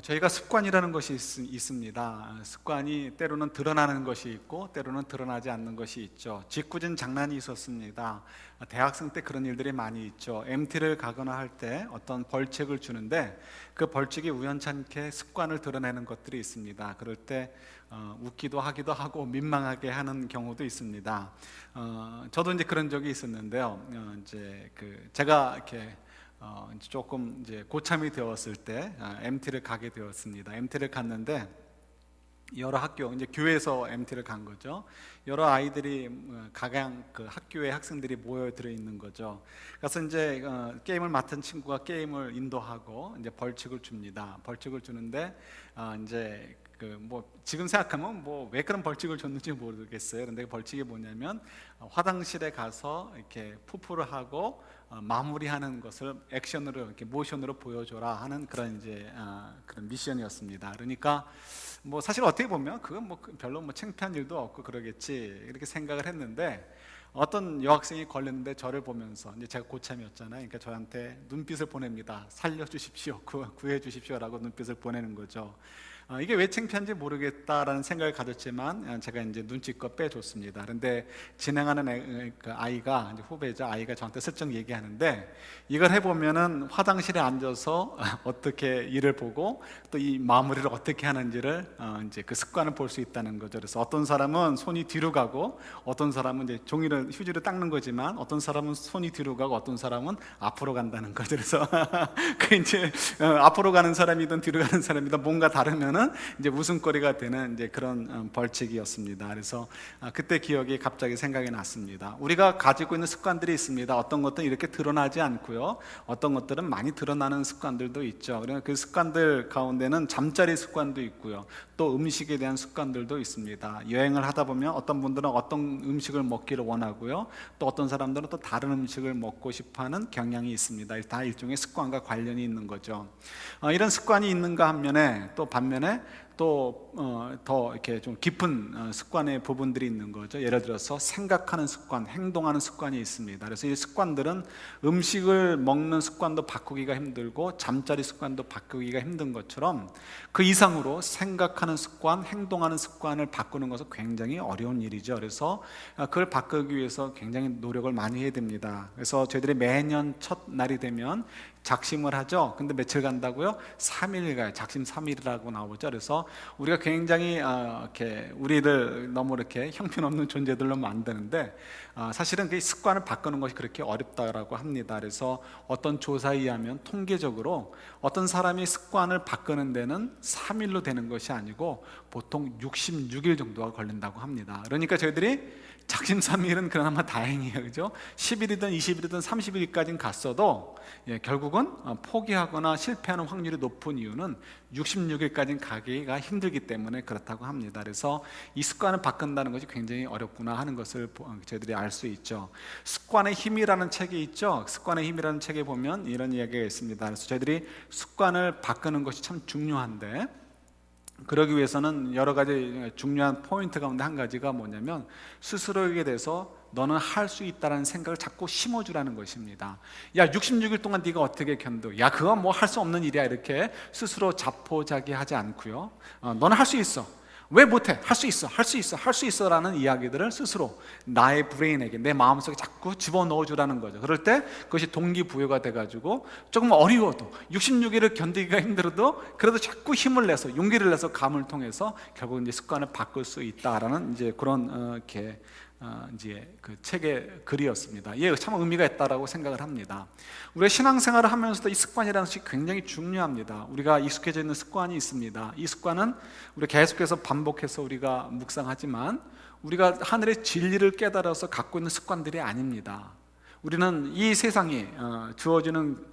저희가 습관이라는 것이 있습니다. 습관이 때로는 드러나는 것이 있고 때로는 드러나지 않는 것이 있죠. 짓궂은 장난이 있었습니다. 대학생 때 그런 일들이 많이 있죠. MT를 가거나 할 때 어떤 벌칙을 주는데 그 벌칙이 우연찮게 습관을 드러내는 것들이 있습니다. 그럴 때 웃기도 하기도 하고 민망하게 하는 경우도 있습니다. 저도 이제 그런 적이 있었는데요. 제가 이렇게 이제 조금 이제 고참이 되었을 때 MT를 가게 되었습니다. MT를 갔는데 여러 학교, 이제 교회에서 MT를 간 거죠. 여러 아이들이 각양 그 학교의 학생들이 모여 들어 있는 거죠. 그래서 이제 게임을 맡은 친구가 게임을 인도하고 이제 벌칙을 줍니다. 벌칙을 주는데 이제 뭐 지금 생각하면 뭐 왜 그런 벌칙을 줬는지 모르겠어요. 그런데 그 벌칙이 뭐냐면 화장실에 가서 이렇게 푸푸를 하고 마무리하는 것을 액션으로 이렇게 모션으로 보여줘라 하는 그런 이제 그런 미션이었습니다. 그러니까 뭐 사실 어떻게 보면 그건 뭐 별로 뭐 창피한 일도 없고 그러겠지 이렇게 생각을 했는데 어떤 여학생이 걸렸는데 저를 보면서 이제 제가 고참이었잖아요. 그러니까 저한테 눈빛을 보냅니다. 살려주십시오, 구해주십시오라고 눈빛을 보내는 거죠. 이게 왜 창피한지 모르겠다라는 생각을 가졌지만 제가 이제 눈치껏 빼줬습니다. 그런데 진행하는 그 아이가 이제 후배자 아이가 저한테 슬쩍 얘기하는데 이걸 해보면은 화장실에 앉아서 어떻게 일을 보고 또 이 마무리를 어떻게 하는지를 이제 그 습관을 볼 수 있다는 거죠. 그래서 어떤 사람은 손이 뒤로 가고 어떤 사람은 이제 종이를 휴지를 닦는 거지만 어떤 사람은 손이 뒤로 가고 어떤 사람은 앞으로 간다는 거죠. 그래서 그 이제 앞으로 가는 사람이든 뒤로 가는 사람이든 뭔가 다르면 이제 웃음거리가 되는 이제 그런 벌칙이었습니다. 그래서 그때 기억이 갑자기 생각이 났습니다. 우리가 가지고 있는 습관들이 있습니다. 어떤 것들은 이렇게 드러나지 않고요. 어떤 것들은 많이 드러나는 습관들도 있죠. 그래서 그 습관들 가운데는 잠자리 습관도 있고요. 또 음식에 대한 습관들도 있습니다. 여행을 하다 보면 어떤 분들은 어떤 음식을 먹기를 원하고요. 또 어떤 사람들은 또 다른 음식을 먹고 싶어하는 경향이 있습니다. 다 일종의 습관과 관련이 있는 거죠. 이런 습관이 있는가 하면에 또 반면에 또 더 이렇게 좀 깊은 습관의 부분들이 있는 거죠. 예를 들어서 생각하는 습관, 행동하는 습관이 있습니다. 그래서 이 습관들은 음식을 먹는 습관도 바꾸기가 힘들고 잠자리 습관도 바꾸기가 힘든 것처럼 그 이상으로 생각하는 습관, 행동하는 습관을 바꾸는 것은 굉장히 어려운 일이죠. 그래서 그걸 바꾸기 위해서 굉장히 노력을 많이 해야 됩니다. 그래서 저희들이 매년 첫 날이 되면 작심을 하죠. 근데 며칠 간다고요? 3일 가요. 작심 3일이라고 나오죠. 그래서 우리가 굉장히 이렇게 우리를 너무 이렇게 형편없는 존재들로 만드는데 사실은 그 습관을 바꾸는 것이 그렇게 어렵다라고 합니다. 그래서 어떤 조사에 의하면 통계적으로 어떤 사람이 습관을 바꾸는 데는 3일로 되는 것이 아니고 보통 66일 정도가 걸린다고 합니다. 그러니까 저희들이 작심삼일은 그나마 다행이에요, 그죠? 10일이든 20일이든 30일까지는 갔어도 결국은 포기하거나 실패하는 확률이 높은 이유는 66일까지는 가기가 힘들기 때문에 그렇다고 합니다. 그래서 이 습관을 바꾼다는 것이 굉장히 어렵구나 하는 것을 저희들이 알 수 있죠. 습관의 힘이라는 책이 있죠. 습관의 힘이라는 책에 보면 이런 이야기가 있습니다. 그래서 저희들이 습관을 바꾸는 것이 참 중요한데 그러기 위해서는 여러 가지 중요한 포인트 가운데 한 가지가 뭐냐면 스스로에게 대해서 너는 할 수 있다는 생각을 자꾸 심어주라는 것입니다. 야, 66일 동안 네가 어떻게 견뎌? 야, 그건 뭐 할 수 없는 일이야. 이렇게 스스로 자포자기하지 않고요. 너는 할 수 있어. 왜 못해? 할 수 있어, 할 수 있어, 할 수 있어 라는 이야기들을 스스로 나의 브레인에게, 내 마음속에 자꾸 집어넣어 주라는 거죠. 그럴 때 그것이 동기부여가 돼가지고 조금 어려워도 66일을 견디기가 힘들어도 그래도 자꾸 힘을 내서 용기를 내서 감을 통해서 결국 이제 습관을 바꿀 수 있다라는 이제 그런 이렇게 이제 그 책의 글이었습니다. 이게 참 의미가 있다라고 생각을 합니다. 우리가 신앙생활을 하면서도 이 습관이라는 것이 굉장히 중요합니다. 우리가 익숙해져 있는 습관이 있습니다. 이 습관은 우리가 계속해서 반복해서 우리가 묵상하지만 우리가 하늘의 진리를 깨달아서 갖고 있는 습관들이 아닙니다. 우리는 이 세상에 주어지는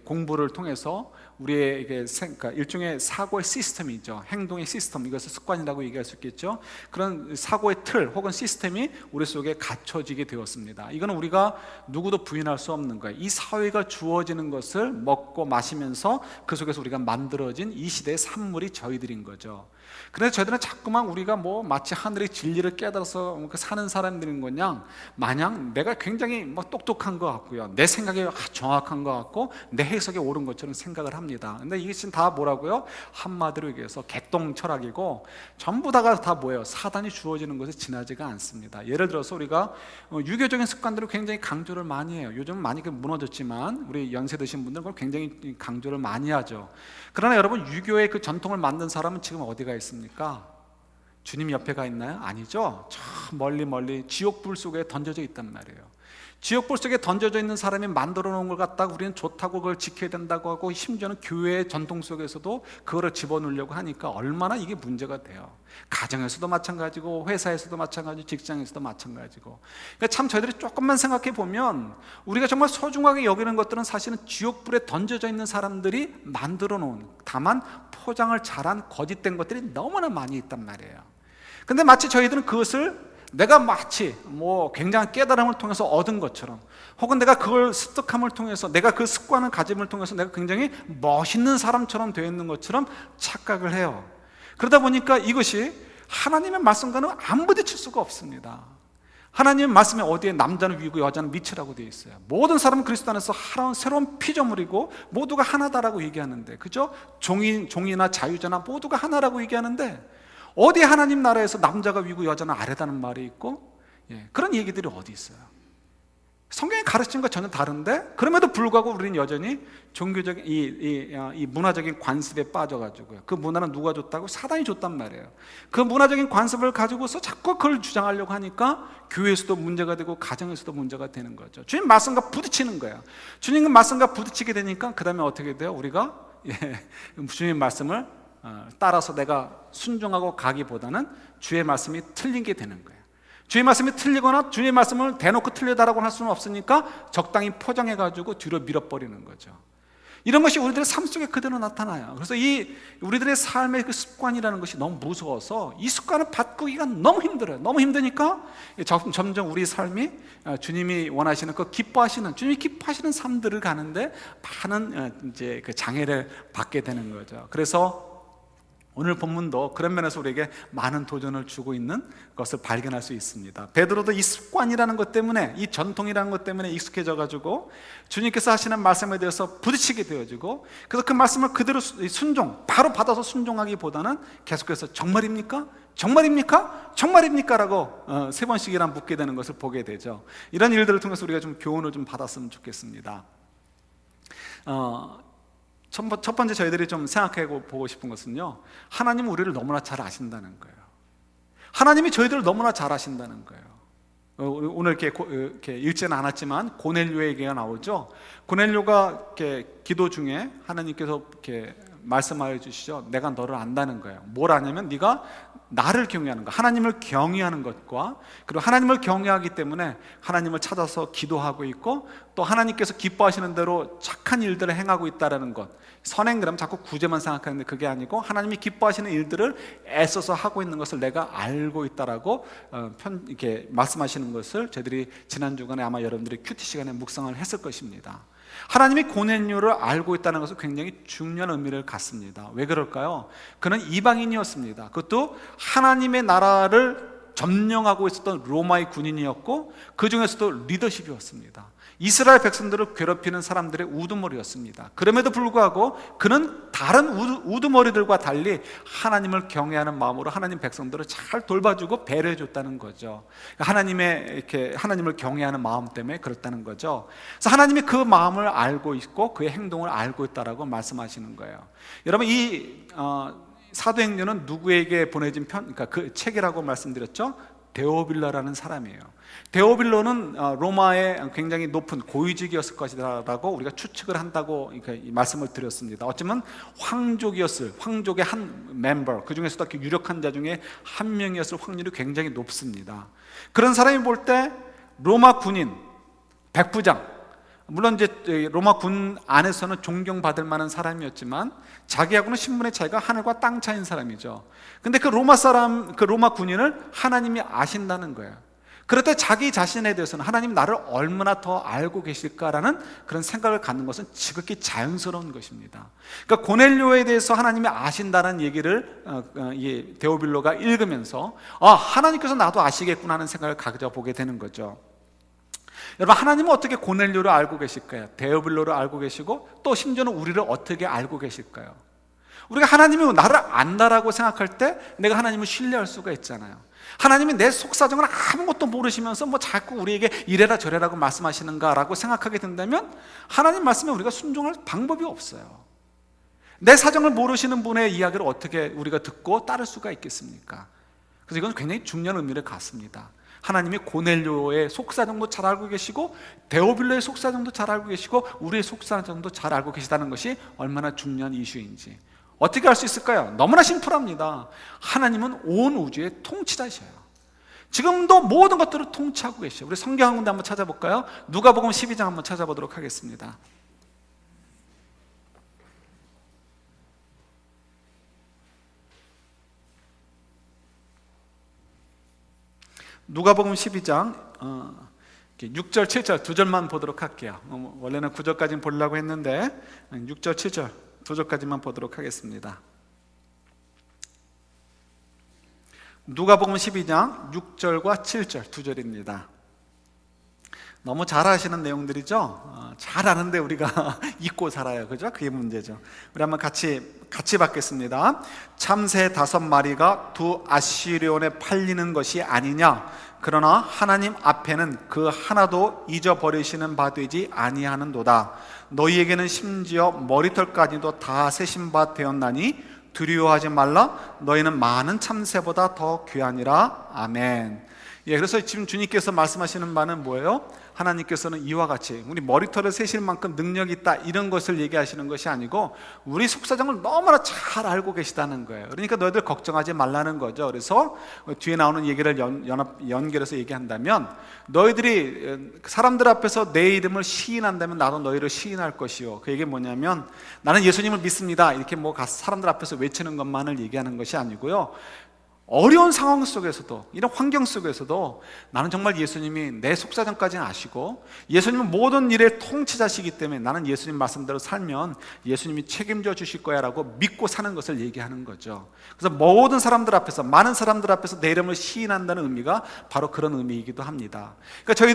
공부를 통해서 우리에게 그러니까 일종의 사고의 시스템이죠. 행동의 시스템, 이것을 습관이라고 얘기할 수 있겠죠. 그런 사고의 틀 혹은 시스템이 우리 속에 갖춰지게 되었습니다. 이거는 우리가 누구도 부인할 수 없는 거예요. 이 사회가 주어지는 것을 먹고 마시면서 그 속에서 우리가 만들어진 이 시대의 산물이 저희들인 거죠. 그래서 저희들은 자꾸만 우리가 뭐 마치 하늘의 진리를 깨달아서 사는 사람들인 거냐, 마냥 내가 굉장히 뭐 똑똑한 것 같고요, 내 생각이 정확한 것 같고 내 해석이 옳은 것처럼 생각을 합니다. 합니다. 근데 이것은 다 뭐라고요? 한마디로 얘기해서 개똥 철학이고 전부 다가 뭐예요? 사단이 주어지는 것에 지나지가 않습니다. 예를 들어서 우리가 유교적인 습관들을 굉장히 강조를 많이 해요. 요즘은 많이 무너졌지만 우리 연세 드신 분들은 그걸 굉장히 강조를 많이 하죠. 그러나 여러분, 유교의 그 전통을 만든 사람은 지금 어디가 있습니까? 주님 옆에 가 있나요? 아니죠. 저 멀리 지옥불 속에 던져져 있단 말이에요. 지옥불 속에 던져져 있는 사람이 만들어 놓은 걸 갖다가 우리는 좋다고 그걸 지켜야 된다고 하고, 심지어는 교회의 전통 속에서도 그거를 집어넣으려고 하니까 얼마나 이게 문제가 돼요. 가정에서도 마찬가지고, 회사에서도 마찬가지고, 직장에서도 마찬가지고. 그러니까 참 저희들이 조금만 생각해 보면 우리가 정말 소중하게 여기는 것들은 사실은 지옥불에 던져져 있는 사람들이 만들어 놓은, 다만 포장을 잘한 거짓된 것들이 너무나 많이 있단 말이에요. 근데 마치 저희들은 그것을 내가 마치 굉장한 깨달음을 통해서 얻은 것처럼, 혹은 내가 그걸 습득함을 통해서, 내가 그 습관을 가짐을 통해서 내가 굉장히 멋있는 사람처럼 되어 있는 것처럼 착각을 해요. 그러다 보니까 이것이 하나님의 말씀과는 안 부딪힐 수가 없습니다. 하나님의 말씀에 어디에 남자는 위고 여자는 밑이라고 되어 있어요. 모든 사람은 그리스도 안에서 새로운 피조물이고 모두가 하나다라고 얘기하는데, 그죠? 종이나 자유자나 모두가 하나라고 얘기하는데, 어디 하나님 나라에서 남자가 위고 여자는 아래다는 말이 있고, 그런 얘기들이 어디 있어요? 성경이 가르치는 것 전혀 다른데, 그럼에도 불구하고 우리는 여전히 종교적인 이 문화적인 관습에 빠져가지고요. 그 문화는 누가 줬다고? 사단이 줬단 말이에요. 그 문화적인 관습을 가지고서 자꾸 그걸 주장하려고 하니까 교회에서도 문제가 되고 가정에서도 문제가 되는 거죠. 주님 말씀과 부딪히는 거예요. 주님 말씀과 부딪히게 되니까 그 다음에 어떻게 돼요? 우리가 주님 말씀을 따라서 내가 순종하고 가기보다는 주의 말씀이 틀린 게 되는 거예요. 주의 말씀이 틀리거나 주의 말씀을 대놓고 틀리다라고 할 수는 없으니까 적당히 포장해가지고 뒤로 밀어버리는 거죠. 이런 것이 우리들의 삶 속에 그대로 나타나요. 그래서 이 우리들의 삶의 그 습관이라는 것이 너무 무서워서 이 습관을 바꾸기가 너무 힘들어요. 너무 힘드니까 점점 우리 삶이 주님이 원하시는 그 주님이 기뻐하시는 삶들을 가는데 많은 이제 그 장애를 받게 되는 거죠. 그래서 오늘 본문도 그런 면에서 우리에게 많은 도전을 주고 있는 것을 발견할 수 있습니다. 베드로도 이 습관이라는 것 때문에, 이 전통이라는 것 때문에 익숙해져 가지고 주님께서 하시는 말씀에 대해서 부딪히게 되어지고, 그래서 그 말씀을 그대로 바로 받아서 순종하기보다는 계속해서 정말입니까? 정말입니까? 정말입니까? 라고 3번씩이나 묻게 되는 것을 보게 되죠. 이런 일들을 통해서 우리가 좀 교훈을 좀 받았으면 좋겠습니다. 첫 번째 저희들이 좀 생각해 보고 싶은 것은요, 하나님은 우리를 너무나 잘 아신다는 거예요. 하나님이 저희들을 너무나 잘 아신다는 거예요. 오늘 이렇게 읽지는 않았지만 고넬료의 얘기가 나오죠. 고넬료가 이렇게 기도 중에 하나님께서 이렇게 말씀하여 주시죠. 내가 너를 안다는 거예요. 뭘 아냐면 네가 나를 경외하는 것, 하나님을 경외하는 것과, 그리고 하나님을 경외하기 때문에 하나님을 찾아서 기도하고 있고, 또 하나님께서 기뻐하시는 대로 착한 일들을 행하고 있다는 것. 선행, 그러면 자꾸 구제만 생각하는데 그게 아니고 하나님이 기뻐하시는 일들을 애써서 하고 있는 것을 내가 알고 있다라고 이렇게 말씀하시는 것을 저희들이 지난 주간에 아마 여러분들이 큐티 시간에 묵상을 했을 것입니다. 하나님이 고넬료를 알고 있다는 것은 굉장히 중요한 의미를 갖습니다. 왜 그럴까요? 그는 이방인이었습니다. 그것도 하나님의 나라를 점령하고 있었던 로마의 군인이었고, 그 중에서도 리더십이었습니다. 이스라엘 백성들을 괴롭히는 사람들의 우두머리였습니다. 그럼에도 불구하고 그는 다른 우두머리들과 달리 하나님을 경외하는 마음으로 하나님 백성들을 잘 돌봐주고 배려해 줬다는 거죠. 하나님을 경외하는 마음 때문에 그렇다는 거죠. 그래서 하나님이 그 마음을 알고 있고 그의 행동을 알고 있다라고 말씀하시는 거예요. 여러분, 이 사도행전은 누구에게 보내진 그러니까 그 책이라고 말씀드렸죠? 데오빌라라는 사람이에요. 데오빌로는 로마의 굉장히 높은 고위직이었을 것이라고 우리가 추측을 한다고 말씀을 드렸습니다. 어쩌면 황족의 한 멤버, 그 중에서도 유력한 자 중에 한 명이었을 확률이 굉장히 높습니다. 그런 사람이 볼 때 로마 군인, 백부장, 물론 이제 로마 군 안에서는 존경받을 만한 사람이었지만 자기하고는 신분의 차이가 하늘과 땅 차이인 사람이죠. 근데 그 로마 군인을 하나님이 아신다는 거예요. 그럴 때 자기 자신에 대해서는 하나님 나를 얼마나 더 알고 계실까라는 그런 생각을 갖는 것은 지극히 자연스러운 것입니다. 그러니까 고넬료에 대해서 하나님이 아신다는 얘기를 데오빌로가 읽으면서 하나님께서 나도 아시겠구나 하는 생각을 가져보게 되는 거죠. 여러분, 하나님은 어떻게 고넬료를 알고 계실까요? 데오빌로를 알고 계시고 또 심지어는 우리를 어떻게 알고 계실까요? 우리가 하나님이 나를 안다라고 생각할 때 내가 하나님을 신뢰할 수가 있잖아요. 하나님이 내 속사정을 아무것도 모르시면서 뭐 자꾸 우리에게 이래라 저래라고 말씀하시는가라고 생각하게 된다면 하나님 말씀에 우리가 순종할 방법이 없어요. 내 사정을 모르시는 분의 이야기를 어떻게 우리가 듣고 따를 수가 있겠습니까? 그래서 이건 굉장히 중요한 의미를 갖습니다. 하나님이 고넬료의 속사정도 잘 알고 계시고 데오빌로의 속사정도 잘 알고 계시고 우리의 속사정도 잘 알고 계시다는 것이 얼마나 중요한 이슈인지 어떻게 알 수 있을까요? 너무나 심플합니다. 하나님은 온 우주의 통치자셔요. 지금도 모든 것들을 통치하고 계셔요. 우리 성경 한 군데 한번 찾아볼까요? 누가복음 12장 한번 찾아보도록 하겠습니다. 누가복음 12장 6절 7절 두 절만 보도록 할게요. 원래는 9절까지는 보려고 했는데 6절 7절 두 절까지만 보도록 하겠습니다. 누가복음 12장 6절과 7절 두 절입니다. 너무 잘 아시는 내용들이죠. 잘 아는데 우리가 잊고 살아요. 그죠? 그게 문제죠. 우리 한번 같이 받겠습니다. 참새 5마리가 두 아시리온에 팔리는 것이 아니냐? 그러나 하나님 앞에는 그 하나도 잊어버리시는 바 되지 아니하는도다. 너희에게는 심지어 머리털까지도 다 세신 바 되었나니 두려워하지 말라. 너희는 많은 참새보다 더 귀하니라. 아멘. 그래서 지금 주님께서 말씀하시는 바는 뭐예요? 하나님께서는 이와 같이 우리 머리털을 세실 만큼 능력이 있다 이런 것을 얘기하시는 것이 아니고 우리 속사정을 너무나 잘 알고 계시다는 거예요. 그러니까 너희들 걱정하지 말라는 거죠. 그래서 뒤에 나오는 얘기를 연결해서 얘기한다면 너희들이 사람들 앞에서 내 이름을 시인한다면 나도 너희를 시인할 것이요. 그 얘기 뭐냐면 나는 예수님을 믿습니다 이렇게 뭐 사람들 앞에서 외치는 것만을 얘기하는 것이 아니고요, 어려운 상황 속에서도 이런 환경 속에서도 나는 정말 예수님이 내 속사정까지는 아시고 예수님은 모든 일의 통치자시기 때문에 나는 예수님 말씀대로 살면 예수님이 책임져 주실 거야 라고 믿고 사는 것을 얘기하는 거죠. 그래서 모든 사람들 앞에서 많은 사람들 앞에서 내 이름을 시인한다는 의미가 바로 그런 의미이기도 합니다. 그러니까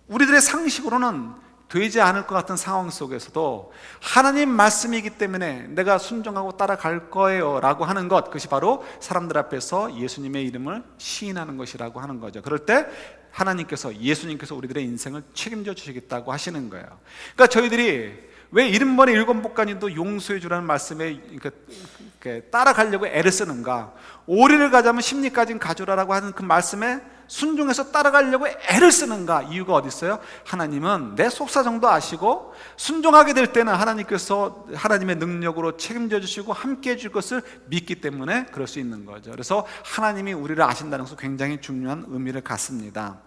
우리들의 상식으로는 되지 않을 것 같은 상황 속에서도 하나님 말씀이기 때문에 내가 순종하고 따라갈 거예요 라고 하는 것, 그것이 바로 사람들 앞에서 예수님의 이름을 시인하는 것이라고 하는 거죠. 그럴 때 예수님께서 우리들의 인생을 책임져 주시겠다고 하시는 거예요. 그러니까 저희들이 왜 70번의 7복간인도 용서해 주라는 말씀에 따라가려고 애를 쓰는가? 오리를 가자면 10리까지는 가져라라고 하는 그 말씀에 순종해서 따라가려고 애를 쓰는가? 이유가 어디 있어요? 하나님은 내 속사정도 아시고 순종하게 될 때는 하나님께서 하나님의 능력으로 책임져 주시고 함께 해줄 것을 믿기 때문에 그럴 수 있는 거죠. 그래서 하나님이 우리를 아신다는 것은 굉장히 중요한 의미를 갖습니다.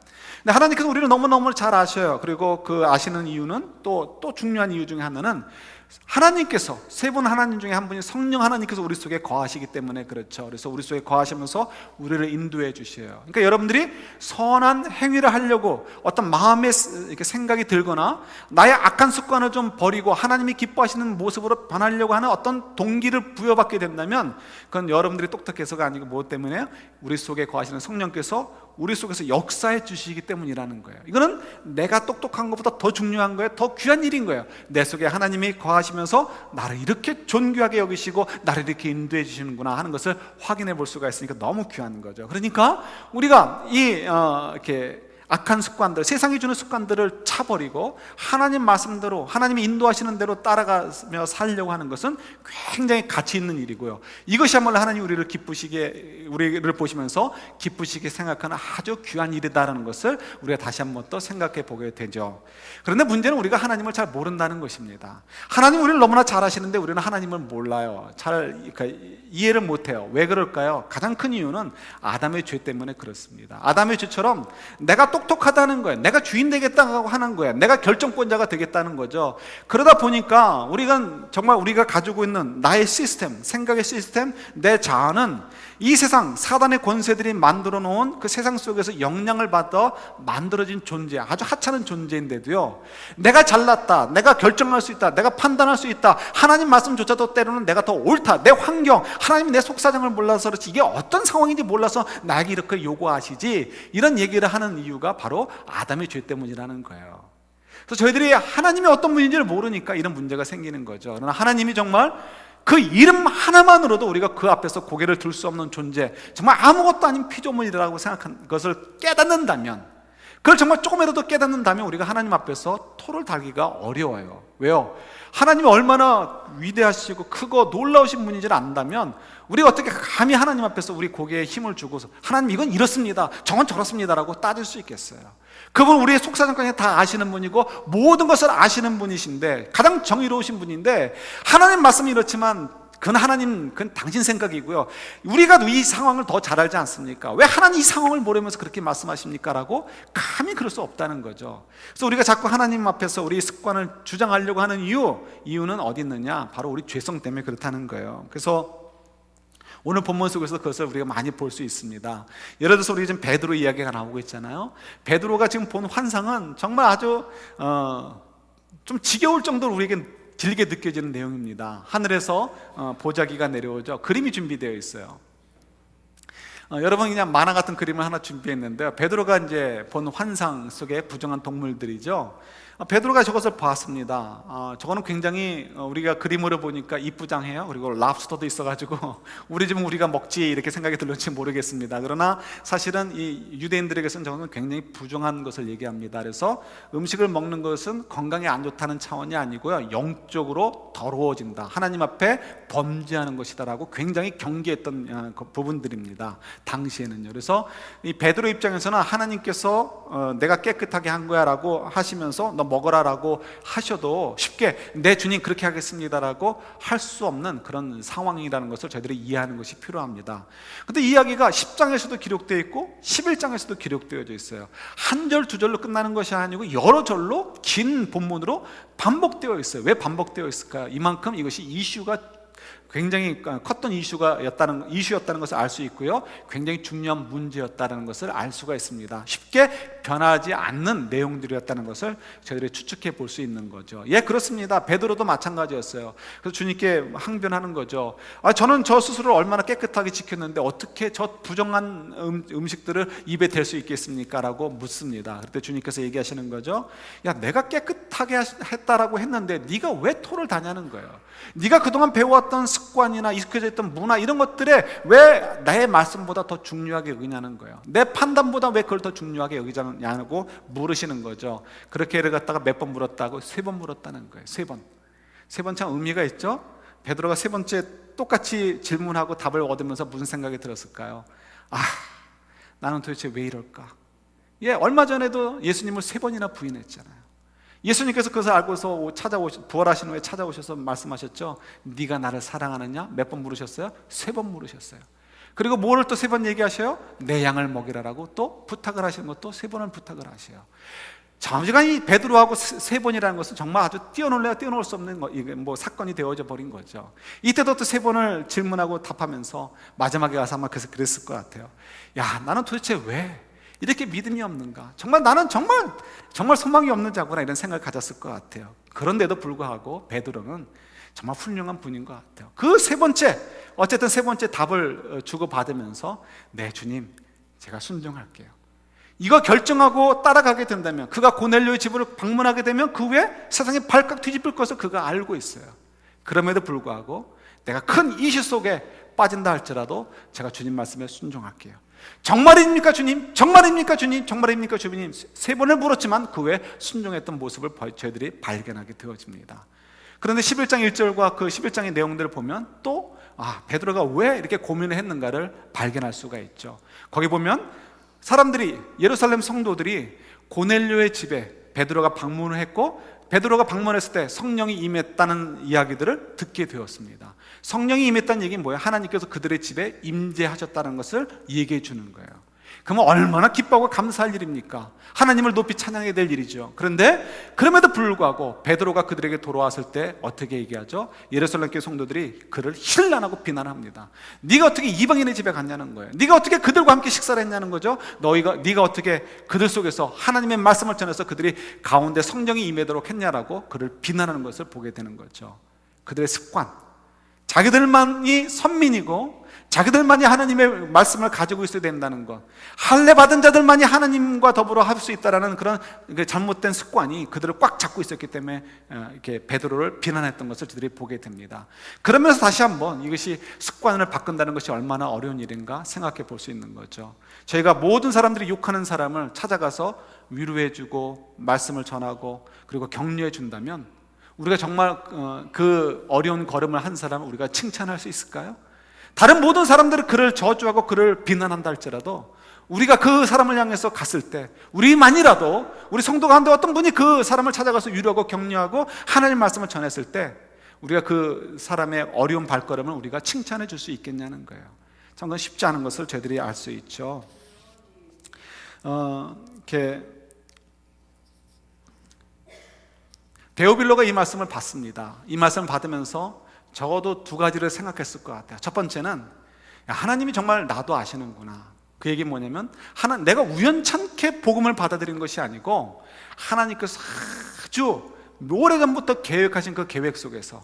근데 하나님께서 우리를 너무너무 잘 아셔요. 그리고 그 아시는 이유는 또 중요한 이유 중에 하나는 하나님께서, 세 분 하나님 중에 한 분이 성령 하나님께서 우리 속에 거하시기 때문에 그렇죠. 그래서 우리 속에 거하시면서 우리를 인도해 주셔요. 그러니까 여러분들이 선한 행위를 하려고 어떤 마음의 이렇게 생각이 들거나 나의 악한 습관을 좀 버리고 하나님이 기뻐하시는 모습으로 변하려고 하는 어떤 동기를 부여받게 된다면 그건 여러분들이 똑똑해서가 아니고 뭐 때문에 우리 속에 거하시는 성령께서 우리 속에서 역사해 주시기 때문이라는 거예요. 이거는 내가 똑똑한 것보다 더 중요한 거예요. 더 귀한 일인 거예요. 내 속에 하나님이 거하시면서 나를 이렇게 존귀하게 여기시고 나를 이렇게 인도해 주시는구나 하는 것을 확인해 볼 수가 있으니까 너무 귀한 거죠. 그러니까 우리가 이렇게 악한 습관들, 세상이 주는 습관들을 차버리고 하나님 말씀대로 하나님이 인도하시는 대로 따라가며 살려고 하는 것은 굉장히 가치 있는 일이고요. 이것이야말로 하나님 우리를 보시면서 기쁘시게 생각하는 아주 귀한 일이다라는 것을 우리가 다시 한번 또 생각해 보게 되죠. 그런데 문제는 우리가 하나님을 잘 모른다는 것입니다. 하나님 우리를 너무나 잘 아시는데 우리는 하나님을 몰라요. 그러니까 이해를 못해요. 왜 그럴까요? 가장 큰 이유는 아담의 죄 때문에 그렇습니다. 아담의 죄처럼 내가 똑똑하다는 거예요. 내가 주인 되겠다고 하는 거예요. 내가 결정권자가 되겠다는 거죠. 그러다 보니까 우리가 가지고 있는 나의 시스템, 생각의 시스템, 내 자아는 이 세상 사단의 권세들이 만들어 놓은 그 세상 속에서 영향을 받아 만들어진 존재, 아주 하찮은 존재인데도요, 내가 잘났다, 내가 결정할 수 있다, 내가 판단할 수 있다, 하나님 말씀조차도 때로는 내가 더 옳다, 내 환경, 하나님이 내 속사정을 몰라서 그렇지 이게 어떤 상황인지 몰라서 나에게 이렇게 요구하시지, 이런 얘기를 하는 이유가 이유가 바로 아담의 죄 때문이라는 거예요. 그래서 저희들이 하나님이 어떤 분인지를 모르니까 이런 문제가 생기는 거죠. 그러나 하나님이 정말 그 이름 하나만으로도 우리가 그 앞에서 고개를 들 수 없는 존재, 정말 아무것도 아닌 피조물이라고 생각한 것을 깨닫는다면, 그걸 정말 조금이라도 깨닫는다면 우리가 하나님 앞에서 토를 달기가 어려워요. 왜요? 하나님이 얼마나 위대하시고 크고 놀라우신 분인지를 안다면 우리가 어떻게 감히 하나님 앞에서 우리 고개에 힘을 주고서 하나님 이건 이렇습니다, 저건 저렇습니다라고 따질 수 있겠어요? 그분 우리의 속사정까지 다 아시는 분이고 모든 것을 아시는 분이신데, 가장 정의로우신 분인데, 하나님 말씀이 이렇지만 그건 하나님, 그건 당신 생각이고요, 우리가 이 상황을 더 잘 알지 않습니까? 왜 하나님 이 상황을 모르면서 그렇게 말씀하십니까? 라고 감히 그럴 수 없다는 거죠. 그래서 우리가 자꾸 하나님 앞에서 우리 습관을 주장하려고 하는 이유는 어디 있느냐? 바로 우리 죄성 때문에 그렇다는 거예요. 그래서 오늘 본문 속에서 그것을 우리가 많이 볼 수 있습니다. 예를 들어서 우리 지금 베드로 이야기가 나오고 있잖아요. 베드로가 지금 본 환상은 정말 아주 좀 지겨울 정도로 우리에게 길게 느껴지는 내용입니다. 하늘에서 보자기가 내려오죠. 그림이 준비되어 있어요. 여러분, 그냥 만화 같은 그림을 하나 준비했는데요, 베드로가 이제 본 환상 속의 부정한 동물들이죠. 베드로가 저것을 보았습니다. 저거는 굉장히 우리가 그림으로 보니까 이쁘장해요. 그리고 랍스터도 있어가지고 우리 집은 우리가 먹지 이렇게 생각이 들는지 모르겠습니다. 그러나 사실은 이 유대인들에게서는 저거는 굉장히 부정한 것을 얘기합니다. 그래서 음식을 먹는 것은 건강에 안 좋다는 차원이 아니고요, 영적으로 더러워진다, 하나님 앞에 범죄하는 것이다라고 굉장히 경계했던 부분들입니다, 당시에는요. 그래서 이 베드로 입장에서는 하나님께서 내가 깨끗하게 한 거야 라고 하시면서 너 먹어라라고 하셔도 쉽게 네 주님 그렇게 하겠습니다라고 할 수 없는 그런 상황이라는 것을 저희들이 이해하는 것이 필요합니다. 근데 이야기가 10장에서도 기록되어 있고 11장에서도 기록되어져 있어요. 한 절 두 절로 끝나는 것이 아니고 여러 절로 긴 본문으로 반복되어 있어요. 왜 반복되어 있을까요? 이만큼 이것이 이슈가 굉장히 컸던 이슈였다는 것을 알 수 있고요, 굉장히 중요한 문제였다는 것을 알 수가 있습니다. 쉽게 변하지 않는 내용들이었다는 것을 저희들이 추측해 볼 수 있는 거죠. 예, 그렇습니다. 베드로도 마찬가지였어요. 그래서 주님께 항변하는 거죠. 저는 저 스스로를 얼마나 깨끗하게 지켰는데 어떻게 저 부정한 음식들을 입에 댈 수 있겠습니까? 라고 묻습니다. 그때 주님께서 얘기하시는 거죠. 야, 내가 깨끗하게 했다라고 했는데 네가 왜 토를 다냐는 거예요. 네가 그동안 배워왔던 습관이나 익숙해져 있던 문화, 이런 것들에 왜 나의 말씀보다 더 중요하게 여기냐는 거예요. 내 판단보다 왜 그걸 더 중요하게 여기냐고 물으시는 거죠. 그렇게 예를 갖다가 몇 번 물었다고? 3번 물었다는 거예요. 3번. 3번 참 의미가 있죠. 베드로가 3번째 똑같이 질문하고 답을 얻으면서 무슨 생각이 들었을까요? 나는 도대체 왜 이럴까? 예, 얼마 전에도 예수님을 3번이나 부인했잖아요. 예수님께서 그것을 알고서 부활하신 후에 찾아오셔서 말씀하셨죠. 네가 나를 사랑하느냐? 몇 번 물으셨어요? 3번 물으셨어요. 그리고 뭐를 또 3번 얘기하셔요? 내 양을 먹이라라고 또 부탁을 하시는 것도 3번을 부탁을 하셔요. 잠시간 이 베드로하고 3번이라는 것은 정말 아주 뛰어놀 수 없는 사건이 되어져 버린 거죠. 이때도 또 3번을 질문하고 답하면서 마지막에 가서 아마 그랬을 것 같아요. 야, 나는 도대체 왜 이렇게 믿음이 없는가? 정말 나는 정말 소망이 없는 자구나, 이런 생각을 가졌을 것 같아요. 그런데도 불구하고 베드로는 정말 훌륭한 분인 것 같아요. 그 3번째, 어쨌든 3번째 답을 주고받으면서 네 주님, 제가 순종할게요, 이거 결정하고 따라가게 된다면, 그가 고넬료의 집을 방문하게 되면 그 후에 세상이 발칵 뒤집힐 것을 그가 알고 있어요. 그럼에도 불구하고 내가 큰 이슈 속에 빠진다 할지라도 제가 주님 말씀에 순종할게요. 정말입니까 주님? 정말입니까 주님? 정말입니까 주님? 3번을 물었지만 그 후에 순종했던 모습을 저희들이 발견하게 되어집니다. 그런데 11장 1절과 그 11장의 내용들을 보면 또 베드로가 왜 이렇게 고민을 했는가를 발견할 수가 있죠. 거기 보면 사람들이, 예루살렘 성도들이 고넬료의 집에 베드로가 방문을 했고, 베드로가 방문했을 때 성령이 임했다는 이야기들을 듣게 되었습니다. 성령이 임했다는 얘기는 뭐예요? 하나님께서 그들의 집에 임재하셨다는 것을 얘기해 주는 거예요. 그러면 얼마나 기뻐하고 감사할 일입니까? 하나님을 높이 찬양해야 될 일이죠. 그런데 그럼에도 불구하고 베드로가 그들에게 돌아왔을 때 어떻게 얘기하죠? 예루살렘 교회 성도들이 그를 힐난하고 비난합니다. 네가 어떻게 이방인의 집에 갔냐는 거예요. 네가 어떻게 그들과 함께 식사를 했냐는 거죠. 네가 어떻게 그들 속에서 하나님의 말씀을 전해서 그들이 가운데 성령이 임하도록 했냐라고 그를 비난하는 것을 보게 되는 거죠. 그들의 습관, 자기들만이 선민이고 자기들만이 하나님의 말씀을 가지고 있어야 된다는 것, 할례 받은 자들만이 하나님과 더불어 할 수 있다라는 그런 잘못된 습관이 그들을 꽉 잡고 있었기 때문에 이렇게 베드로를 비난했던 것을 저들이 보게 됩니다. 그러면서 다시 한번 이것이 습관을 바꾼다는 것이 얼마나 어려운 일인가 생각해 볼 수 있는 거죠. 저희가 모든 사람들이 욕하는 사람을 찾아가서 위로해주고 말씀을 전하고 그리고 격려해 준다면 우리가 정말 그 어려운 걸음을 한 사람을 우리가 칭찬할 수 있을까요? 다른 모든 사람들은 그를 저주하고 그를 비난한다 할지라도 우리가 그 사람을 향해서 갔을 때 우리만이라도, 우리 성도 가운데 어떤 분이 그 사람을 찾아가서 위로하고 격려하고 하나님 말씀을 전했을 때 우리가 그 사람의 어려운 발걸음을 우리가 칭찬해 줄 수 있겠냐는 거예요. 참 그건 쉽지 않은 것을 저희들이 알 수 있죠. 이렇게 데오빌로가 이 말씀을 받습니다. 이 말씀을 받으면서 적어도 두 가지를 생각했을 것 같아요. 첫 번째는 하나님이 정말 나도 아시는구나. 그 얘기 뭐냐면 내가 우연찮게 복음을 받아들인 것이 아니고 하나님께서 아주 오래전부터 계획하신 그 계획 속에서,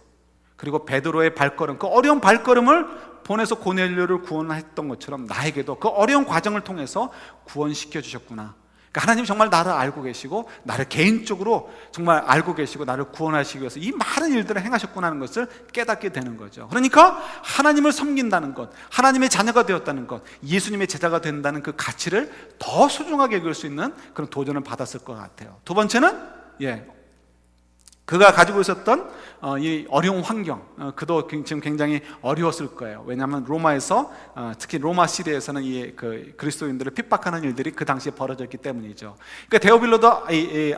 그리고 베드로의 발걸음, 그 어려운 발걸음을 보내서 고넬료를 구원했던 것처럼 나에게도 그 어려운 과정을 통해서 구원시켜 주셨구나. 그러니까 하나님이 정말 나를 알고 계시고 나를 개인적으로 정말 알고 계시고 나를 구원하시기 위해서 이 많은 일들을 행하셨구나 하는 것을 깨닫게 되는 거죠. 그러니까 하나님을 섬긴다는 것, 하나님의 자녀가 되었다는 것, 예수님의 제자가 된다는 그 가치를 더 소중하게 여길 수 있는 그런 도전을 받았을 것 같아요. 두 번째는 그가 가지고 있었던 이 어려운 환경, 그도 지금 굉장히 어려웠을 거예요. 왜냐하면 로마에서, 특히 로마 시대에서는 이 그리스도인들을 핍박하는 일들이 그 당시에 벌어졌기 때문이죠. 그러니까 데오빌로도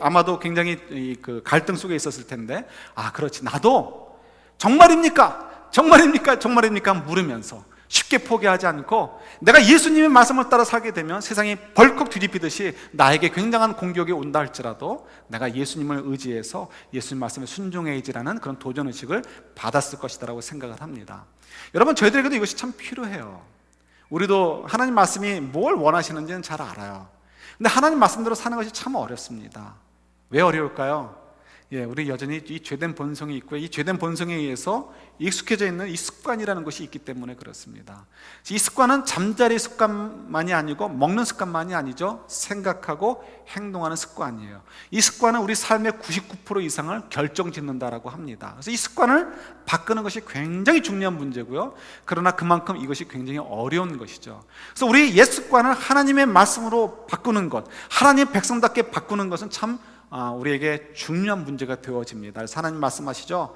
아마도 굉장히 그 갈등 속에 있었을 텐데, 그렇지, 나도 정말입니까? 정말입니까? 정말입니까? 물으면서 쉽게 포기하지 않고 내가 예수님의 말씀을 따라 살게 되면 세상이 벌컥 뒤집히듯이 나에게 굉장한 공격이 온다 할지라도 내가 예수님을 의지해서 예수님 말씀에 순종해야지라는 그런 도전의식을 받았을 것이라고 생각을 합니다. 여러분, 저희들에게도 이것이 참 필요해요. 우리도 하나님 말씀이 뭘 원하시는지는 잘 알아요. 근데 하나님 말씀대로 사는 것이 참 어렵습니다. 왜 어려울까요? 우리 여전히 이 죄된 본성이 있고 이 죄된 본성에 의해서 익숙해져 있는 이 습관이라는 것이 있기 때문에 그렇습니다. 이 습관은 잠자리 습관만이 아니고 먹는 습관만이 아니죠. 생각하고 행동하는 습관이에요. 이 습관은 우리 삶의 99% 이상을 결정짓는다라고 합니다. 그래서 이 습관을 바꾸는 것이 굉장히 중요한 문제고요. 그러나 그만큼 이것이 굉장히 어려운 것이죠. 그래서 우리 옛 습관을 하나님의 말씀으로 바꾸는 것, 하나님의 백성답게 바꾸는 것은 참 우리에게 중요한 문제가 되어집니다. 하나님 말씀하시죠.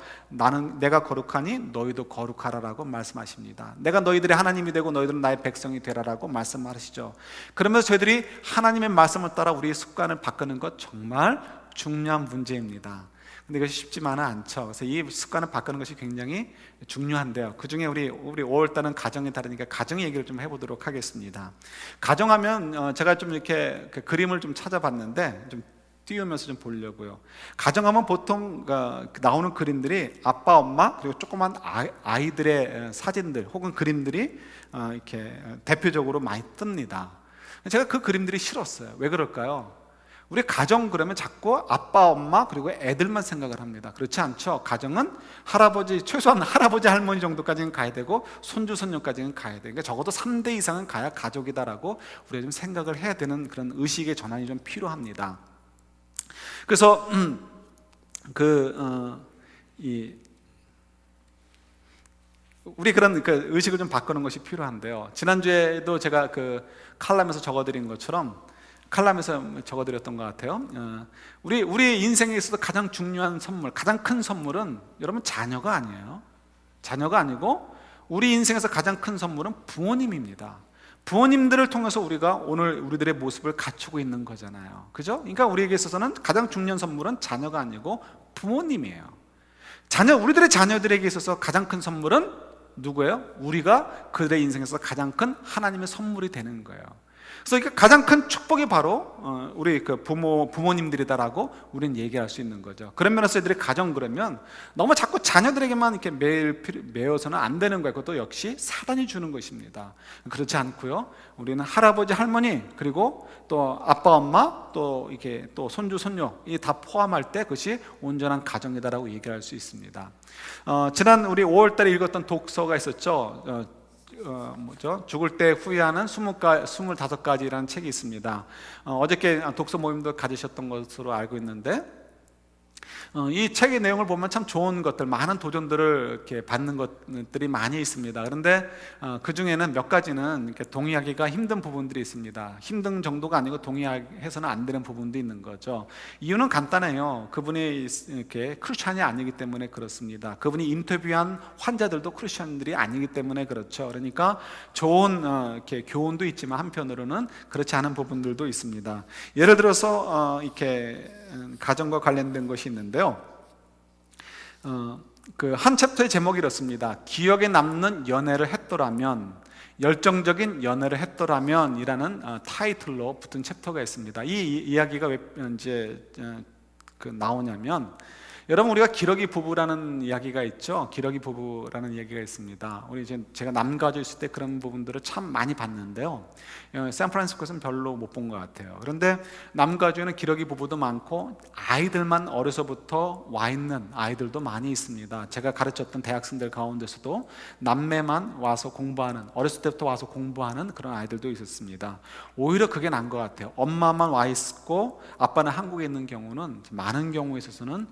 내가 거룩하니 너희도 거룩하라라고 말씀하십니다. 내가 너희들의 하나님이 되고 너희들은 나의 백성이 되라라고 말씀하시죠. 그러면서 저희들이 하나님의 말씀을 따라 우리의 습관을 바꾸는 것 정말 중요한 문제입니다. 근데 이것이 쉽지만은 않죠. 그래서 이 습관을 바꾸는 것이 굉장히 중요한데요. 그 중에 우리 5월달은 가정이 다르니까 가정 얘기를 좀 해보도록 하겠습니다. 가정하면 제가 좀 이렇게 그림을 좀 찾아봤는데 좀 띄우면서 좀 보려고요. 가정하면 보통 나오는 그림들이 아빠, 엄마 그리고 조그만 아이들의 사진들 혹은 그림들이 이렇게 대표적으로 많이 뜹니다. 제가 그 그림들이 싫었어요. 왜 그럴까요? 우리 가정 그러면 자꾸 아빠, 엄마 그리고 애들만 생각을 합니다. 그렇지 않죠. 가정은 최소한 할아버지, 할머니 정도까지는 가야 되고 손주, 손녀까지는 가야 돼요. 그러니까 적어도 3대 이상은 가야 가족이다라고 우리가 좀 생각을 해야 되는 그런 의식의 전환이 좀 필요합니다. 그래서 우리 그런 의식을 좀 바꾸는 것이 필요한데요. 지난주에도 제가 칼럼에서 적어드린 것처럼 적어드렸던 것 같아요. 우리 인생에 있어서 가장 중요한 선물, 가장 큰 선물은 여러분 자녀가 아니에요. 자녀가 아니고 우리 인생에서 가장 큰 선물은 부모님입니다. 부모님들을 통해서 우리가 오늘 우리들의 모습을 갖추고 있는 거잖아요. 그죠? 그러니까 우리에게 있어서는 가장 중요한 선물은 자녀가 아니고 부모님이에요. 우리들의 자녀들에게 있어서 가장 큰 선물은 누구예요? 우리가 그들의 인생에서 가장 큰 하나님의 선물이 되는 거예요. 그래서 가장 큰 축복이 바로 우리 부모님들이다라고 우리는 얘기할 수 있는 거죠. 그런 면에서 애들이 가정 그러면 너무 자꾸 자녀들에게만 이렇게 매여서는 안 되는 거예요. 그것도 역시 사단이 주는 것입니다. 그렇지 않고요. 우리는 할아버지, 할머니 그리고 또 아빠, 엄마 또 손주, 손녀 이 다 포함할 때 그것이 온전한 가정이다라고 얘기할 수 있습니다. 지난 우리 5월달에 읽었던 독서가 있었죠. 죽을 때 후회하는 25가지라는 책이 있습니다. 어저께 독서 모임도 가지셨던 것으로 알고 있는데, 이 책의 내용을 보면 참 좋은 것들, 많은 도전들을 이렇게 받는 것들이 많이 있습니다. 그런데 그 중에는 몇 가지는 이렇게 동의하기가 힘든 부분들이 있습니다. 힘든 정도가 아니고 동의해서는 안 되는 부분도 있는 거죠. 이유는 간단해요. 그분이 이렇게 크리스찬이 아니기 때문에 그렇습니다. 그분이 인터뷰한 환자들도 크리스찬들이 아니기 때문에 그렇죠. 그러니까 좋은 이렇게 교훈도 있지만 한편으로는 그렇지 않은 부분들도 있습니다. 예를 들어서 이렇게 가정과 관련된 것이 있는데요. 그 한 챕터의 제목이 이렇습니다. 기억에 남는 연애를 했더라면, 열정적인 연애를 했더라면 이라는 타이틀로 붙은 챕터가 있습니다. 이 이야기가 왜 이제 나오냐면, 여러분, 우리가 기러기 부부라는 이야기가 있죠. 기러기 부부라는 이야기가 있습니다. 우리 이제 제가 남가주 있을 때 그런 부분들을 참 많이 봤는데요. 샌프란시스코에서는 별로 못 본 것 같아요. 그런데 남가주에는 기러기 부부도 많고 아이들만 어려서부터 와 있는 아이들도 많이 있습니다. 제가 가르쳤던 대학생들 가운데서도 남매만 와서 공부하는, 어렸을 때부터 와서 공부하는 그런 아이들도 있었습니다. 오히려 그게 나은 것 같아요. 엄마만 와 있고 아빠는 한국에 있는 경우는, 많은 경우에 있어서는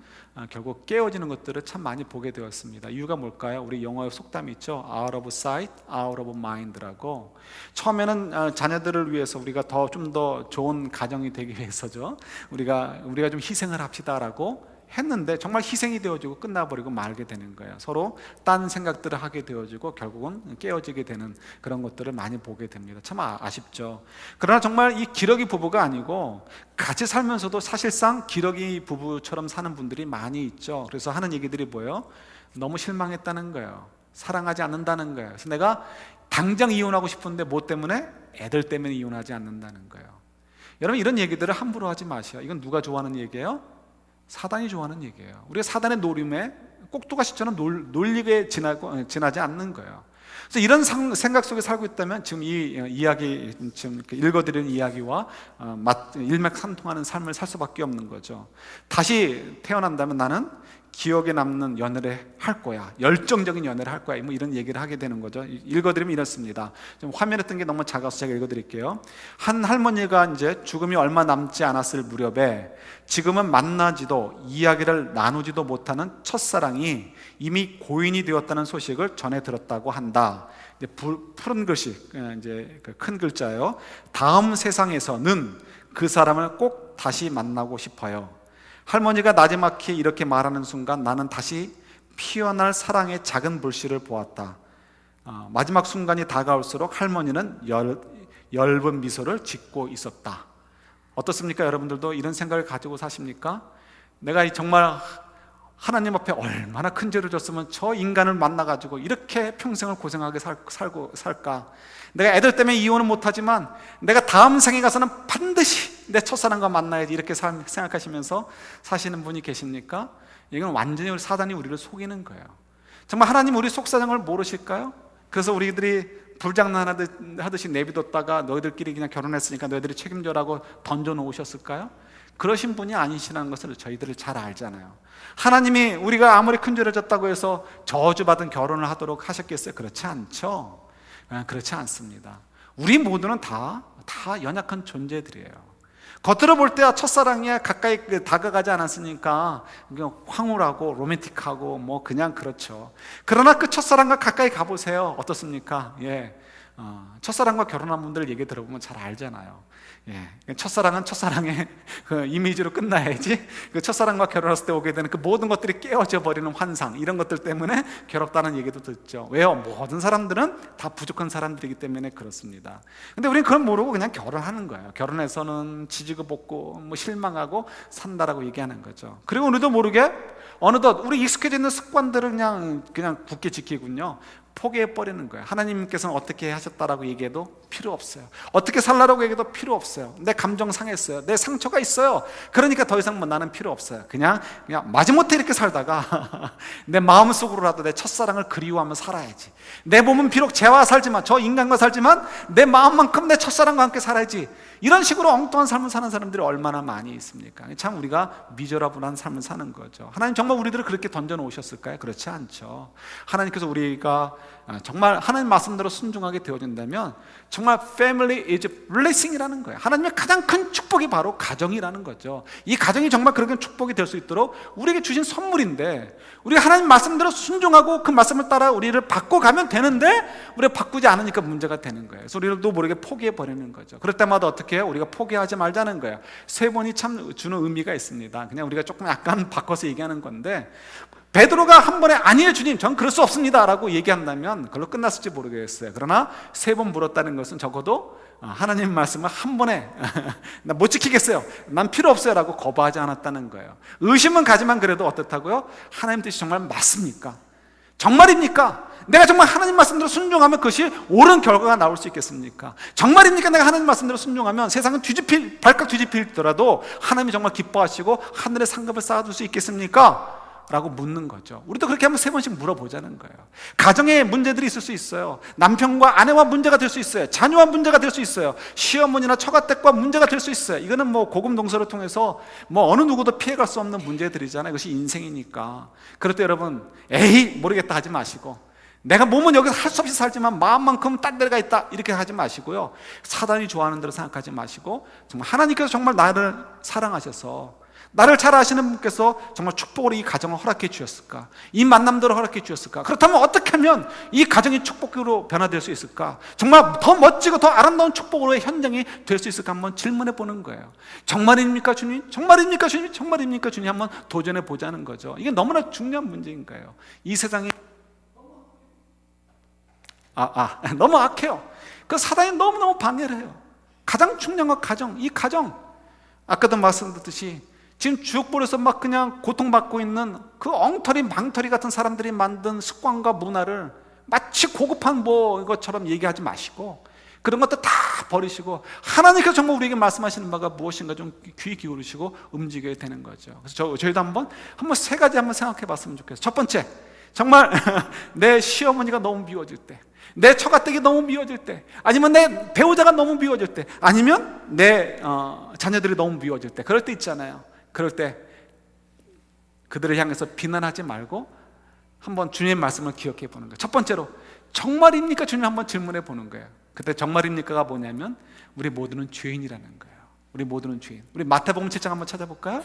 결국 깨어지는 것들을 참 많이 보게 되었습니다. 이유가 뭘까요? 우리 영어의 속담이 있죠. Out of sight, out of mind라고. 처음에는 자녀들을 위해서 우리가 좀 더 좋은 가정이 되기 위해서죠. 우리가 좀 희생을 합시다라고 했는데 정말 희생이 되어지고 끝나버리고 말게 되는 거예요. 서로 딴 생각들을 하게 되어지고 결국은 깨어지게 되는 그런 것들을 많이 보게 됩니다. 참 아쉽죠. 그러나 정말 이 기러기 부부가 아니고 같이 살면서도 사실상 기러기 부부처럼 사는 분들이 많이 있죠. 그래서 하는 얘기들이 뭐예요? 너무 실망했다는 거예요. 사랑하지 않는다는 거예요. 그래서 내가 당장 이혼하고 싶은데 뭐 때문에? 애들 때문에 이혼하지 않는다는 거예요. 여러분, 이런 얘기들을 함부로 하지 마세요. 이건 누가 좋아하는 얘기예요? 사단이 좋아하는 얘기예요. 우리가 사단의 노림에 꼭두가시처럼 놀리게 지나지 않는 거예요. 그래서 이런 생각 속에 살고 있다면 지금 이 이야기, 지금 읽어드리는 이야기와 일맥상통하는 삶을 살 수밖에 없는 거죠. 다시 태어난다면 나는 기억에 남는 연애를 할 거야, 열정적인 연애를 할 거야, 뭐 이런 얘기를 하게 되는 거죠. 읽어드리면 이렇습니다. 좀 화면에 뜬 게 너무 작아서 제가 읽어드릴게요. 한 할머니가 이제 죽음이 얼마 남지 않았을 무렵에 지금은 만나지도 이야기를 나누지도 못하는 첫사랑이 이미 고인이 되었다는 소식을 전해 들었다고 한다. 이제 푸른 글씨, 이제 큰 글자예요. 다음 세상에서는 그 사람을 꼭 다시 만나고 싶어요. 할머니가 나지막히 이렇게 말하는 순간 나는 다시 피어날 사랑의 작은 불씨를 보았다. 마지막 순간이 다가올수록 할머니는 엷은 미소를 짓고 있었다. 어떻습니까? 여러분들도 이런 생각을 가지고 사십니까? 내가 정말 하나님 앞에 얼마나 큰 죄를 졌으면 저 인간을 만나가지고 이렇게 평생을 고생하게 살까? 내가 애들 때문에 이혼은 못하지만 내가 다음 생에 가서는 반드시 내 첫사랑과 만나야지, 이렇게 생각하시면서 사시는 분이 계십니까? 이건 완전히 사단이 우리를 속이는 거예요. 정말 하나님 우리 속사정을 모르실까요? 그래서 우리들이 불장난하듯이 내비뒀다가 너희들끼리 그냥 결혼했으니까 너희들이 책임져라고 던져놓으셨을까요? 그러신 분이 아니시라는 것을 저희들을 잘 알잖아요. 하나님이 우리가 아무리 큰 죄를 졌다고 해서 저주받은 결혼을 하도록 하셨겠어요? 그렇지 않죠. 그렇지 않습니다. 우리 모두는 다 연약한 존재들이에요. 겉으로 볼 때야 첫사랑이야 가까이 다가가지 않았으니까 황홀하고 로맨틱하고 뭐 그냥 그렇죠. 그러나 그 첫사랑과 가까이 가보세요. 어떻습니까? 첫사랑과 결혼한 분들 얘기 들어보면 잘 알잖아요. 첫사랑은 첫사랑의 그 이미지로 끝나야지, 그 첫사랑과 결혼했을 때 오게 되는 그 모든 것들이 깨어져 버리는 환상, 이런 것들 때문에 괴롭다는 얘기도 듣죠. 왜요? 모든 사람들은 다 부족한 사람들이기 때문에 그렇습니다. 근데 우리는 그걸 모르고 그냥 결혼하는 거예요. 결혼해서는 지지고 볶고 뭐 실망하고 산다라고 얘기하는 거죠. 그리고 우리도 모르게 어느덧 우리 익숙해져 있는 습관들을 그냥 굳게 지키군요. 포기해버리는 거예요. 하나님께서는 어떻게 하셨다라고 얘기해도 필요 없어요. 어떻게 살라라고 얘기해도 필요 없어요. 내 감정 상했어요. 내 상처가 있어요. 그러니까 더 이상 나는 필요 없어요. 그냥 마지못해 이렇게 살다가 내 마음속으로라도 내 첫사랑을 그리워하며 살아야지. 내 몸은 비록 죄와 살지만, 저 인간과 살지만 내 마음만큼 내 첫사랑과 함께 살아야지. 이런 식으로 엉뚱한 삶을 사는 사람들이 얼마나 많이 있습니까? 참 우리가 미저러블한 삶을 사는 거죠. 하나님 정말 우리들을 그렇게 던져놓으셨을까요? 그렇지 않죠. 하나님께서 우리가 정말 하나님 말씀대로 순종하게 되어진다면 정말 family is blessing이라는 거예요. 하나님의 가장 큰 축복이 바로 가정이라는 거죠. 이 가정이 정말 그렇게 축복이 될 수 있도록 우리에게 주신 선물인데, 우리가 하나님 말씀대로 순종하고 그 말씀을 따라 우리를 바꿔가면 되는데 우리가 바꾸지 않으니까 문제가 되는 거예요. 그래서 우리도 모르게 포기해버리는 거죠. 그럴 때마다 어떻게 해요? 우리가 포기하지 말자는 거예요. 세 번이 참 주는 의미가 있습니다. 그냥 우리가 조금 약간 바꿔서 얘기하는 건데, 베드로가 한 번에 아니에요 주님, 전 그럴 수 없습니다 라고 얘기한다면 그걸로 끝났을지 모르겠어요. 그러나 세 번 물었다는 것은 적어도 하나님 말씀을 한 번에 나 못 지키겠어요, 난 필요 없어요 라고 거부하지 않았다는 거예요. 의심은 가지만 그래도 어떻다고요? 하나님 뜻이 정말 맞습니까? 정말입니까? 내가 정말 하나님 말씀대로 순종하면 그것이 옳은 결과가 나올 수 있겠습니까? 정말입니까? 내가 하나님 말씀대로 순종하면 세상은 발칵 뒤집히더라도 하나님이 정말 기뻐하시고 하늘에 상급을 쌓아둘 수 있겠습니까? 라고 묻는 거죠. 우리도 그렇게 한번 세 번씩 물어보자는 거예요. 가정에 문제들이 있을 수 있어요. 남편과 아내와 문제가 될 수 있어요. 자녀와 문제가 될 수 있어요. 시어머니나 처가댁과 문제가 될 수 있어요. 이거는 뭐 고금동서를 통해서 뭐 어느 누구도 피해갈 수 없는 문제들이잖아요. 그것이 인생이니까. 그럴 때 여러분, 에이 모르겠다 하지 마시고, 내가 몸은 여기서 할 수 없이 살지만 마음만큼은 딴 데가 있다 이렇게 하지 마시고요. 사단이 좋아하는 대로 생각하지 마시고, 정말 하나님께서 정말 나를 사랑하셔서, 나를 잘 아시는 분께서 정말 축복으로 이 가정을 허락해 주셨을까? 이 만남들을 허락해 주셨을까? 그렇다면 어떻게 하면 이 가정이 축복으로 변화될 수 있을까? 정말 더 멋지고 더 아름다운 축복으로의 현장이 될 수 있을까? 한번 질문해 보는 거예요. 정말입니까 주님? 정말입니까 주님? 정말입니까 주님? 한번 도전해 보자는 거죠. 이게 너무나 중요한 문제인 거예요. 이 세상이 너무 악해요. 그 사단이 너무너무 방해를 해요. 가장 중요한 건 가정, 이 가정, 아까도 말씀드렸듯이 지금 주옥불에서 막 그냥 고통받고 있는 그 엉터리 망터리 같은 사람들이 만든 습관과 문화를 마치 고급한 뭐 이것처럼 얘기하지 마시고, 그런 것도 다 버리시고 하나님께서 정말 우리에게 말씀하시는 바가 무엇인가 좀 귀 기울이시고 움직여야 되는 거죠. 그래서 저희도 한번 세 가지 한번 생각해 봤으면 좋겠어요. 첫 번째, 정말 내 시어머니가 너무 미워질 때, 내 처가댁이 너무 미워질 때, 아니면 내 배우자가 너무 미워질 때, 아니면 내 자녀들이 너무 미워질 때, 그럴 때 있잖아요. 그럴 때 그들을 향해서 비난하지 말고 한번 주님의 말씀을 기억해 보는 거예요. 첫 번째로, 정말입니까 주님? 한번 질문해 보는 거예요. 그때 정말입니까가 뭐냐면 우리 모두는 죄인이라는 거예요. 우리 모두는 죄인. 우리 마태복음 7장 한번 찾아볼까요?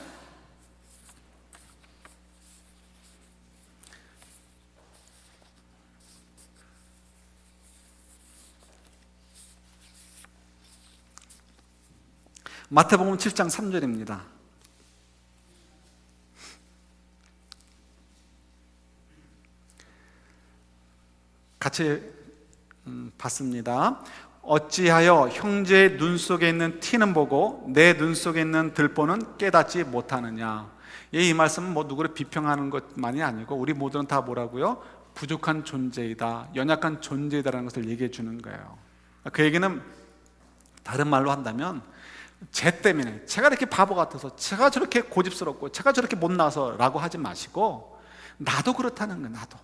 마태복음 7장 3절입니다. 같이 봤습니다. 어찌하여 형제의 눈 속에 있는 티는 보고 내 눈 속에 있는 들보는 깨닫지 못하느냐. 이 말씀은 뭐 누구를 비평하는 것만이 아니고 우리 모두는 다 뭐라고요? 부족한 존재이다, 연약한 존재이다라는 것을 얘기해 주는 거예요. 그 얘기는 다른 말로 한다면, 쟤 때문에, 제가 이렇게 바보 같아서, 제가 저렇게 고집스럽고, 제가 저렇게 못나서 라고 하지 마시고, 나도 그렇다는 거예요. 나도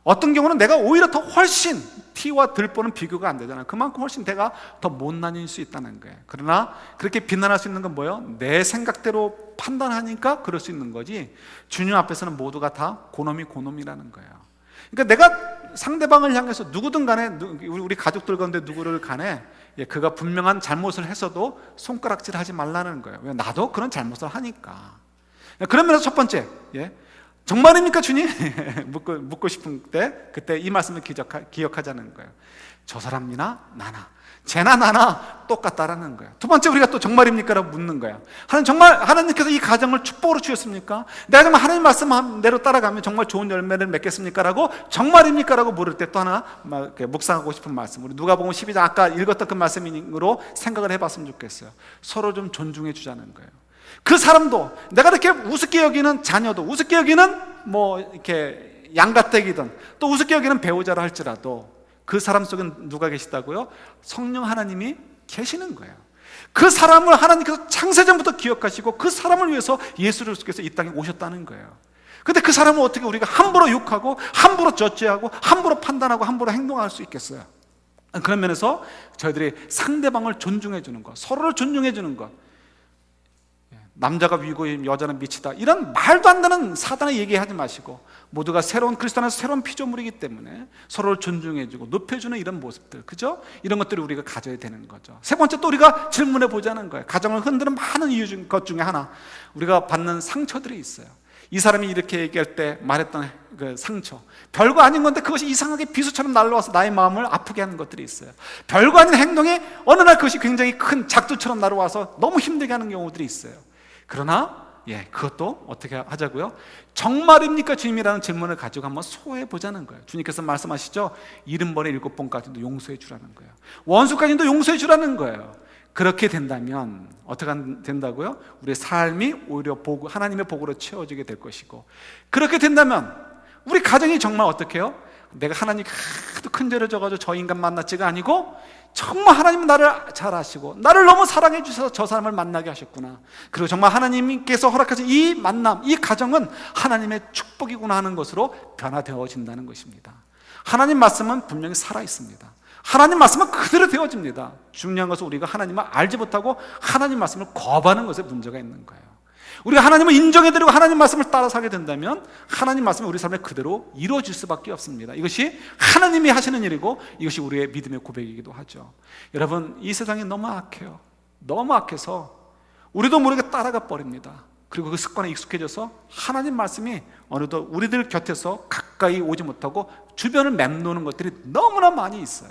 어떤 경우는 내가 오히려 더 훨씬, 티와 들보는 비교가 안 되잖아요. 그만큼 훨씬 내가 더 못난일 수 있다는 거예요. 그러나 그렇게 비난할 수 있는 건 뭐예요? 내 생각대로 판단하니까 그럴 수 있는 거지, 주님 앞에서는 모두가 다 고놈이 고놈이라는 거예요. 그러니까 내가 상대방을 향해서 누구든 간에, 우리 가족들 가운데 누구를 간에 그가 분명한 잘못을 했어도 손가락질 하지 말라는 거예요. 왜? 나도 그런 잘못을 하니까. 그런 면에서 첫 번째, 정말입니까 주님? 묻고 싶은 때, 그때 이 말씀을 기억하자는 거예요. 저 사람이나 나나, 쟤나 나나 똑같다라는 거예요. 두 번째, 우리가 또 정말입니까? 라고 묻는 거예요. 하나님께서 이 가정을 축복으로 주셨습니까? 내가 정말 하나님 말씀대로 따라가면 정말 좋은 열매를 맺겠습니까? 라고 정말입니까? 라고 물을 때 또 하나 묵상하고 싶은 말씀, 우리 누가복음 12장 아까 읽었던 그 말씀으로 생각을 해봤으면 좋겠어요. 서로 좀 존중해 주자는 거예요. 그 사람도, 내가 이렇게 우습게 여기는 자녀도, 우습게 여기는 뭐 이렇게 양가댁이든 또 우습게 여기는 배우자라 할지라도 그 사람 속엔 누가 계시다고요? 성령 하나님이 계시는 거예요. 그 사람을 하나님께서 창세전부터 기억하시고 그 사람을 위해서 예수 그리스도께서 이 땅에 오셨다는 거예요. 근데 그 사람을 어떻게 우리가 함부로 욕하고 함부로 저죄하고 함부로 판단하고 함부로 행동할 수 있겠어요? 그런 면에서 저희들이 상대방을 존중해 주는 것, 서로를 존중해 주는 것, 남자가 위고 여자는 밑이다, 이런 말도 안 되는 사단의 얘기하지 마시고, 모두가 새로운 그리스도 안에서 새로운 피조물이기 때문에 서로를 존중해주고 높여주는 이런 모습들, 그죠? 이런 것들을 우리가 가져야 되는 거죠. 세 번째, 또 우리가 질문해 보자는 거예요. 가정을 흔드는 많은 이유 것 중에 하나, 우리가 받는 상처들이 있어요. 이 사람이 이렇게 얘기할 때 말했던 그 상처, 별거 아닌 건데 그것이 이상하게 비수처럼 날라와서 나의 마음을 아프게 하는 것들이 있어요. 별거 아닌 행동이 어느 날 그것이 굉장히 큰 작두처럼 날아와서 너무 힘들게 하는 경우들이 있어요. 그러나 그것도 어떻게 하자고요? 정말입니까 주님이라는 질문을 가지고 한번 소화해 보자는 거예요. 주님께서 말씀하시죠. 70번에 7번까지도 용서해 주라는 거예요. 원수까지도 용서해 주라는 거예요. 그렇게 된다면 어떻게 된다고요? 우리의 삶이 오히려 하나님의 복으로 채워지게 될 것이고, 그렇게 된다면 우리 가정이 정말 어떻게 해요? 내가 하나님 하도 큰 죄를 져가지고 저 인간 만났지가 아니고 정말 하나님은 나를 잘 아시고 나를 너무 사랑해 주셔서 저 사람을 만나게 하셨구나, 그리고 정말 하나님께서 허락하신 이 만남, 이 가정은 하나님의 축복이구나 하는 것으로 변화되어진다는 것입니다. 하나님 말씀은 분명히 살아있습니다. 하나님 말씀은 그대로 되어집니다. 중요한 것은 우리가 하나님을 알지 못하고 하나님 말씀을 거부하는 것에 문제가 있는 거예요. 우리가 하나님을 인정해드리고 하나님 말씀을 따라 살게 된다면 하나님 말씀이 우리 삶에 그대로 이루어질 수밖에 없습니다. 이것이 하나님이 하시는 일이고 이것이 우리의 믿음의 고백이기도 하죠. 여러분, 이 세상이 너무 악해요. 너무 악해서 우리도 모르게 따라가 버립니다. 그리고 그 습관에 익숙해져서 하나님 말씀이 어느덧 우리들 곁에서 가까이 오지 못하고 주변을 맴도는 것들이 너무나 많이 있어요.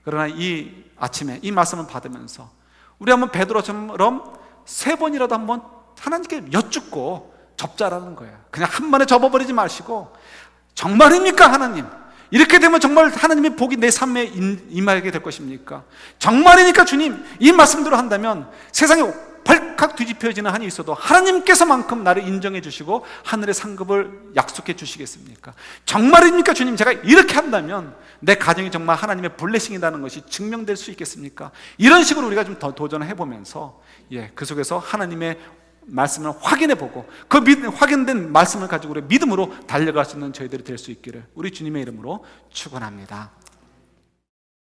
그러나 이 아침에 이 말씀을 받으면서 우리 한번 베드로처럼 3번이라도 한번 하나님께 여쭙고 접자라는 거예요. 그냥 한 번에 접어버리지 마시고, 정말입니까 하나님? 이렇게 되면 정말 하나님의 복이 내 삶에 임하게 될 것입니까? 정말이니까 주님, 이 말씀대로 한다면 세상에 벌컥 뒤집혀지는 한이 있어도 하나님께서만큼 나를 인정해 주시고 하늘의 상급을 약속해 주시겠습니까? 정말입니까 주님? 제가 이렇게 한다면 내 가정이 정말 하나님의 블레싱이라는 것이 증명될 수 있겠습니까? 이런 식으로 우리가 좀 더 도전을 해보면서 그 속에서 하나님의 말씀을 확인해보고 그 확인된 말씀을 가지고 우리 믿음으로 달려갈 수 있는 저희들이 될 수 있기를 우리 주님의 이름으로 축원합니다.